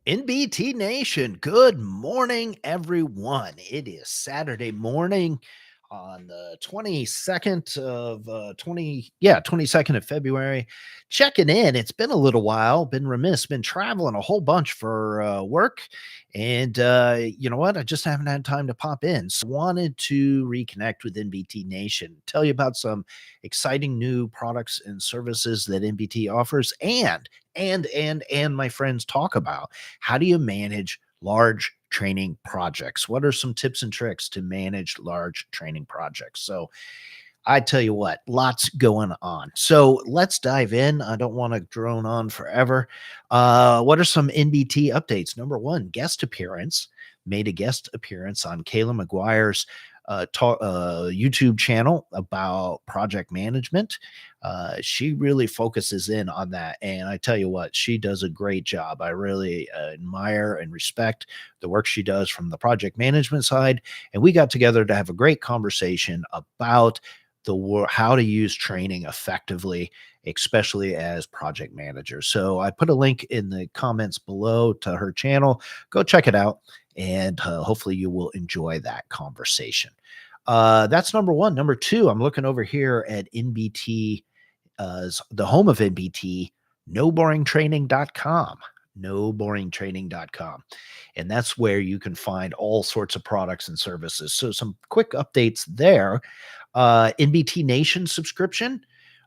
NBT Nation, good morning, everyone. It is Saturday morning on the 22nd of 22nd of February. Checking in. It's been a little while, been remiss, been traveling a whole bunch for work. And you know what? I just haven't had time to pop in. So wanted to reconnect with NBT Nation, tell you about some exciting new products and services that NBT offers and my friends talk about. How do you manage large training projects? What are some tips and tricks to manage large training projects? So, I tell you what, lots going on. So let's dive in. I don't want to drone on forever. What are some NBT updates? Number one, guest appearance. Made a guest appearance on Kayla McGuire's YouTube channel about project management. She really focuses in on that. And I tell you what, she does a great job. I really admire and respect the work she does from the project management side. And we got together to have a great conversation about how to use training effectively, especially as project managers. So I put a link in the comments below to her channel. Go check it out, and hopefully you will enjoy that conversation. That's number one. Number two, I'm looking over here at NBT, the home of NBT, noboringtraining.com. noboringtraining.com. And that's where you can find all sorts of products and services. So some quick updates there. NBT Nation subscription,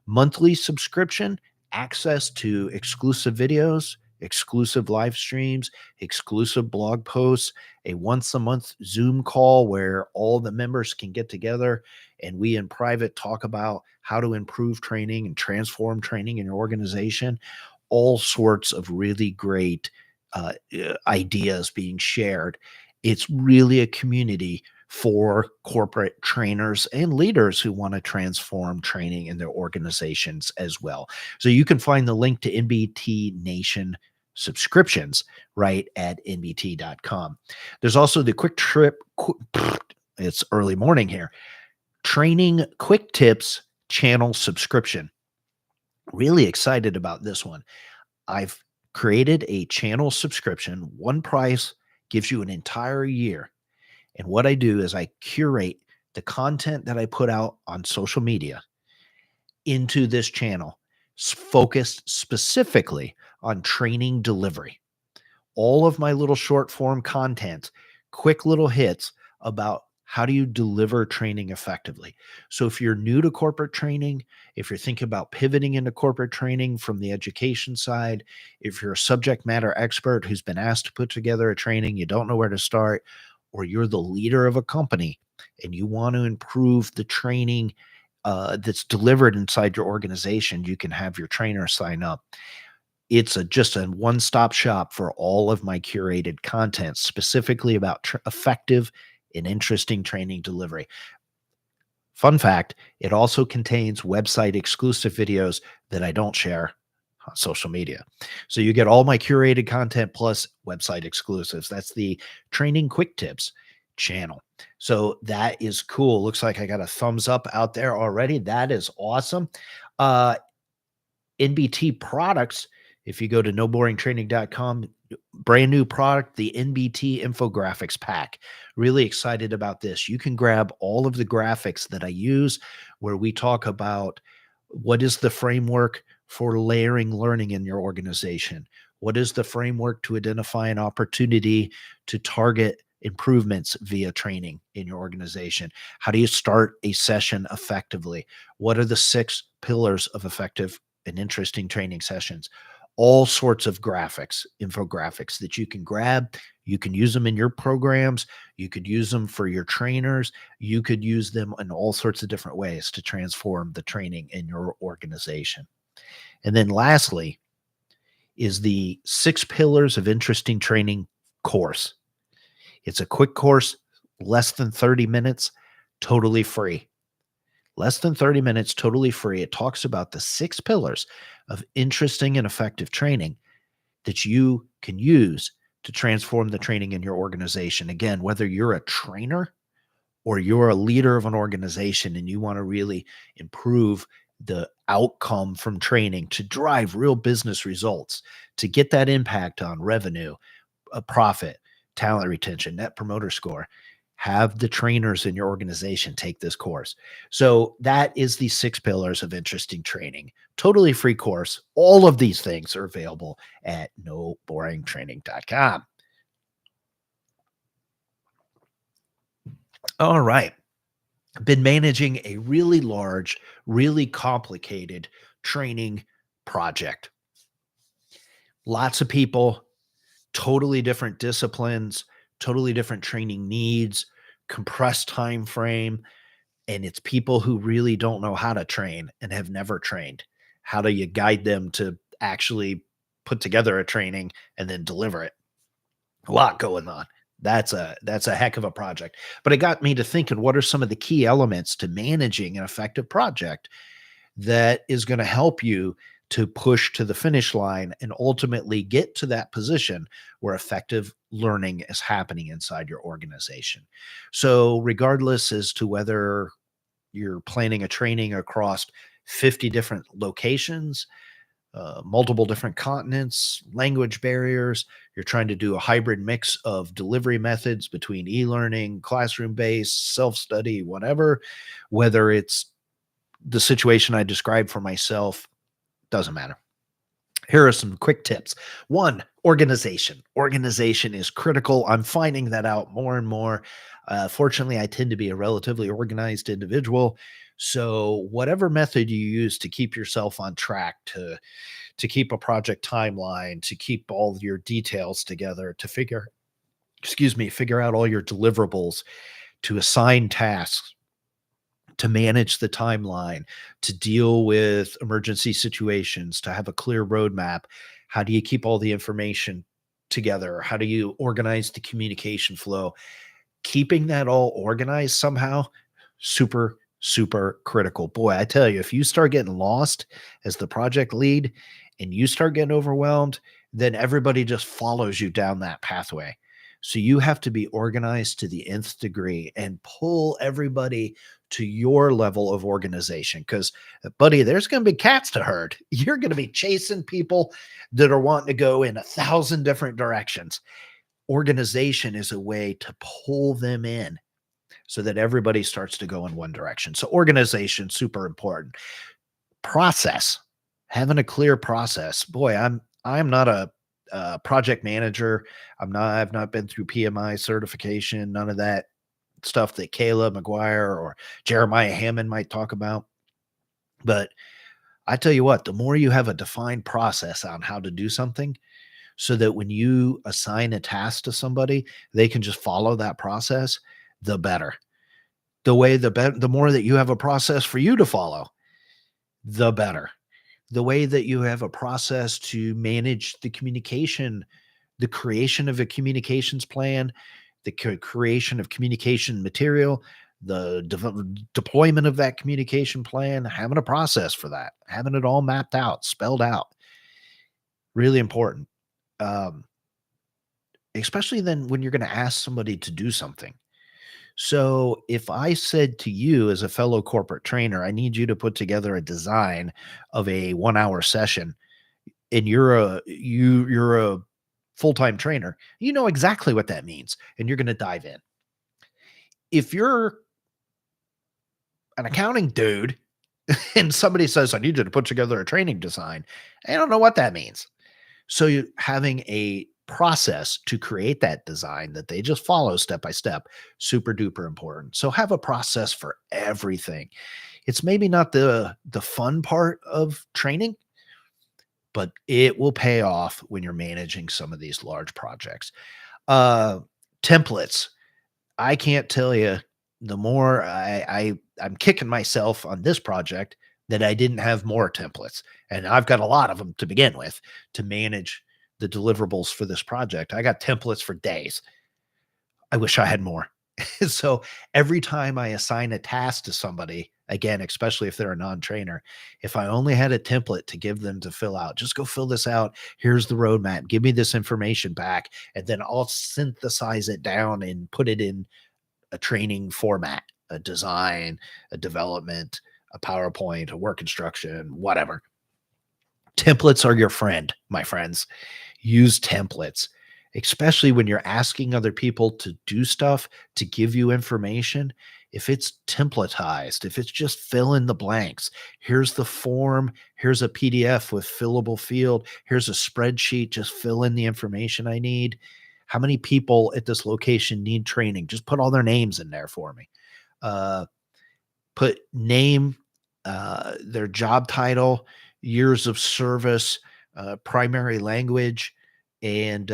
monthly subscription, access to exclusive videos, exclusive live streams, exclusive blog posts, a once a month Zoom call where all the members can get together and we in private talk about how to improve training and transform training in your organization. All sorts of really great ideas being shared. It's really a community for corporate trainers and leaders who want to transform training in their organizations as well. So you can find the link to NBT Nation subscriptions right at nbt.com. There's also the it's early morning here, training quick tips channel subscription. Really excited about this one. I've created a channel subscription. One price gives you an entire year. And what I do is I curate the content that I put out on social media into this channel, focused specifically on training delivery. All of my little short form content, quick little hits about how do you deliver training effectively. So if you're new to corporate training, if you're thinking about pivoting into corporate training from the education side, if you're a subject matter expert who's been asked to put together a training, you don't know where to start, or you're the leader of a company and you want to improve the training that's delivered inside your organization, you can have your trainer sign up. It's just a one-stop shop for all of my curated content, specifically about effective and interesting training delivery. Fun fact, it also contains website exclusive videos that I don't share on social media. So you get all my curated content plus website exclusives. That's the Training Quick Tips channel. So that is cool. Looks like I got a thumbs up out there already. That is awesome. NBT Products, if you go to noboringtraining.com, brand new product, the NBT infographics pack. Really excited about this. You can grab all of the graphics that I use where we talk about what is the framework for layering learning in your organization? What is the framework to identify an opportunity to target improvements via training in your organization? How do you start a session effectively? What are the 6 pillars of effective and interesting training sessions? All sorts of graphics, infographics that you can grab. You can use them in your programs. You could use them for your trainers. You could use them in all sorts of different ways to transform the training in your organization. And then lastly is the 6 pillars of interesting training course. It's a quick course, less than 30 minutes, totally free. Less than 30 minutes, totally free. It talks about the 6 pillars of interesting and effective training that you can use to transform the training in your organization. Again, whether you're a trainer or you're a leader of an organization and you want to really improve the outcome from training to drive real business results, to get that impact on revenue, profit, talent retention, net promoter score. Have the trainers in your organization take this course. So that is the 6 pillars of interesting training. Totally free course. All of these things are available at noboringtraining.com. All right. Been managing a really large, really complicated training project. Lots of people, totally different disciplines, totally different training needs, compressed time frame, and it's people who really don't know how to train and have never trained. How do you guide them to actually put together a training and then deliver it? A lot going on. That's a heck of a project. But it got me to thinking, what are some of the key elements to managing an effective project that is going to help you to push to the finish line and ultimately get to that position where effective learning is happening inside your organization. So, regardless as to whether you're planning a training across 50 different locations, multiple different continents, language barriers. You're trying to do a hybrid mix of delivery methods between e learning, classroom based, self study, whatever, whether it's the situation I described for myself, doesn't matter. Here are some quick tips. One, organization. Organization is critical. I'm finding that out more and more. Fortunately, I tend to be a relatively organized individual. So, whatever method you use to keep yourself on track, to keep a project timeline, to keep all your details together, to figure out all your deliverables, to assign tasks, to manage the timeline, to deal with emergency situations, to have a clear roadmap. How do you keep all the information together? How do you organize the communication flow? Keeping that all organized somehow, super, super critical. Boy, I tell you, if you start getting lost as the project lead and you start getting overwhelmed, then everybody just follows you down that pathway. So you have to be organized to the nth degree and pull everybody to your level of organization. Because, buddy, there's going to be cats to herd. You're going to be chasing people that are wanting to go in 1,000 different directions. Organization is a way to pull them in so that everybody starts to go in one direction. So organization, super important. Process, having a clear process. Boy, I'm not a project manager. I've not been through PMI certification, none of that stuff that Kayla McGuire or Jerimiah Hammond might talk about. But I tell you what, the more you have a defined process on how to do something, so that when you assign a task to somebody, they can just follow that process, the better. The more that you have a process for you to follow, the better. The way that you have a process to manage the communication, the creation of a communications plan, the creation of communication material, the deployment of that communication plan, having a process for that, having it all mapped out, spelled out, really important. Um, Especially then when you're going to ask somebody to do something. So if I said to you as a fellow corporate trainer, I need you to put together a design of a 1 hour session, and you're a full-time trainer, you know exactly what that means, and you're going to dive in. If you're an accounting dude and somebody says, I need you to put together a training design, I don't know what that means. So you having a process to create that design that they just follow step by step, super duper important. So have a process for everything. It's maybe not the fun part of training, but it will pay off when you're managing some of these large projects. Uh Templates. I can't tell you, the more I'm kicking myself on this project that I didn't have more templates. And I've got a lot of them to begin with to manage the deliverables for this project. I got templates for days. I wish I had more. So every time I assign a task to somebody, again, especially if they're a non-trainer, if I only had a template to give them to fill out, just go fill this out. Here's the roadmap. Give me this information back, and then I'll synthesize it down and put it in a training format, a design, a development, a PowerPoint, a work instruction, whatever. Templates are your friend, my friends. Use templates. especially when you're asking other people to do stuff, to give you information. If it's templatized, if it's just fill in the blanks, here's the form, here's a PDF with fillable field, here's a spreadsheet, just fill in the information I need. How many people at this location need training? Just put all their names in there for me. Uh, Put name, their job title, years of service, primary language, and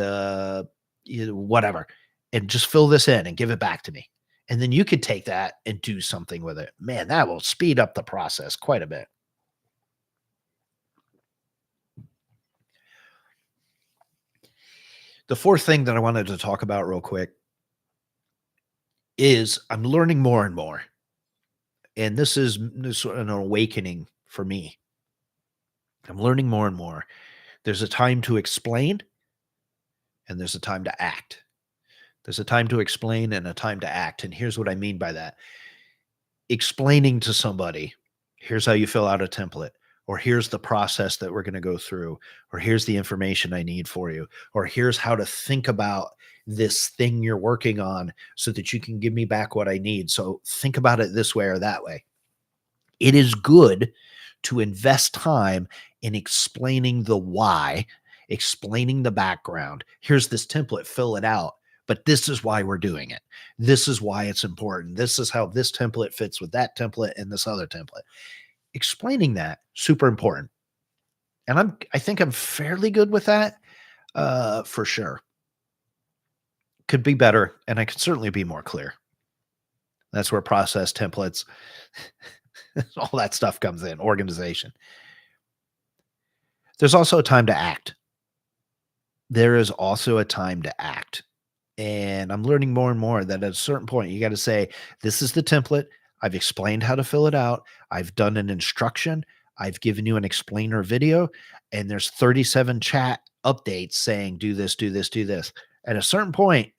whatever, and just fill this in and give it back to me. And then you could take that and do something with it. Man, that will speed up the process quite a bit. The fourth thing that I wanted to talk about real quick is I'm learning more and more. And this is an awakening for me. I'm learning more and more. There's a time to explain and there's a time to act. There's a time to explain and a time to act. And here's what I mean by that. Explaining to somebody, here's how you fill out a template, or here's the process that we're going to go through, or here's the information I need for you, or here's how to think about this thing you're working on so that you can give me back what I need. So think about it this way or that way. It is good to invest time in explaining the why, explaining the background. Here's this template, fill it out. But this is why we're doing it. This is why it's important. This is how this template fits with that template and this other template. Explaining that, super important. And I think I'm fairly good with that, for sure. Could be better, and I could certainly be more clear. That's where process templates, all that stuff comes in, organization. There's also a time to act. There is also a time to act. And I'm learning more and more that at a certain point, you got to say, this is the template. I've explained how to fill it out. I've done an instruction. I've given you an explainer video. And there's 37 chat updates saying, do this, do this, do this. At a certain point,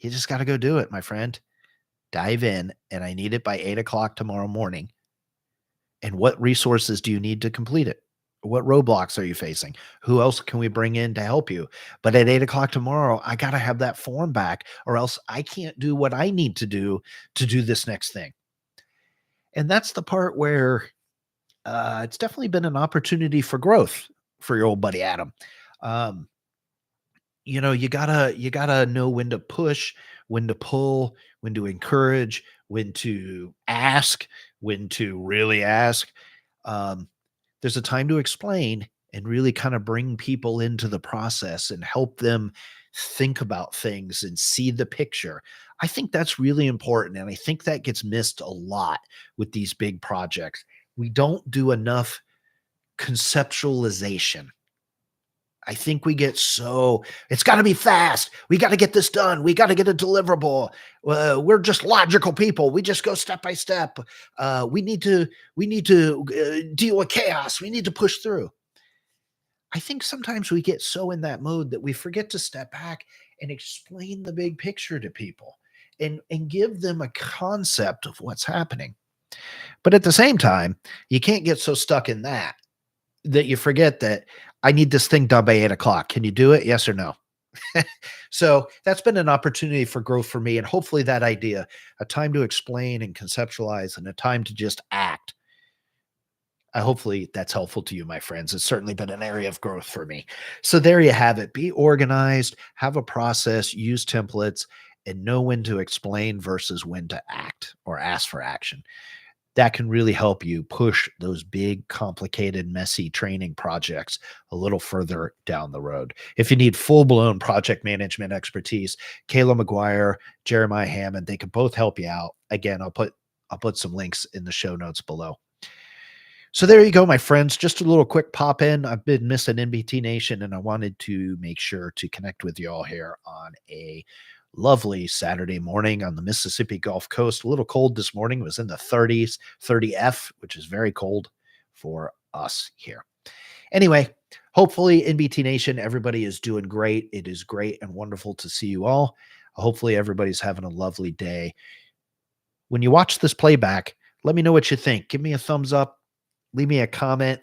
you just got to go do it, my friend. Dive in. And I need it by 8 o'clock tomorrow morning. And what resources do you need to complete it? What roadblocks are you facing? Who else can we bring in to help you? But at 8 o'clock tomorrow, I got to have that form back, or else I can't do what I need to do this next thing. And that's the part where it's definitely been an opportunity for growth for your old buddy Adam. You gotta know when to push, when to pull, when to encourage, when to ask, when to really ask. There's a time to explain and really kind of bring people into the process and help them think about things and see the picture. I think that's really important. And I think that gets missed a lot with these big projects. We don't do enough conceptualization. I think we get it's got to be fast. We got to get this done. We got to get a deliverable. We're just logical people. We just go step by step. We need to deal with chaos. We need to push through. I think sometimes we get so in that mode that we forget to step back and explain the big picture to people and give them a concept of what's happening. But at the same time, you can't get so stuck in that you forget that I need this thing done by 8 o'clock. Can you do it? Yes or no? So that's been an opportunity for growth for me. And hopefully that idea, a time to explain and conceptualize and a time to just act. Hopefully that's helpful to you, my friends. It's certainly been an area of growth for me. So there you have it. Be organized, have a process, use templates, and know when to explain versus when to act or ask for action. That can really help you push those big, complicated, messy training projects a little further down the road. If you need full-blown project management expertise, Kayla McGuire, Jerimiah Hammond, they can both help you out. Again, I'll put some links in the show notes below. So there you go, my friends. Just a little quick pop in. I've been missing NBT Nation, and I wanted to make sure to connect with you all here on a lovely Saturday morning on the Mississippi Gulf Coast. A little cold this morning. It was in the 30s, 30F, which is very cold for us here. Anyway, hopefully NBT Nation, everybody is doing great. It is great and wonderful to see you all. Hopefully everybody's having a lovely day. When you watch this playback, let me know what you think. Give me a thumbs up. Leave me a comment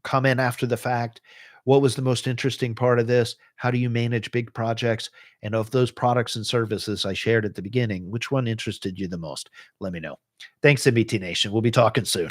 after the fact. What was the most interesting part of this? How do you manage big projects? And of those products and services I shared at the beginning, which one interested you the most? Let me know. Thanks, NBT Nation. We'll be talking soon.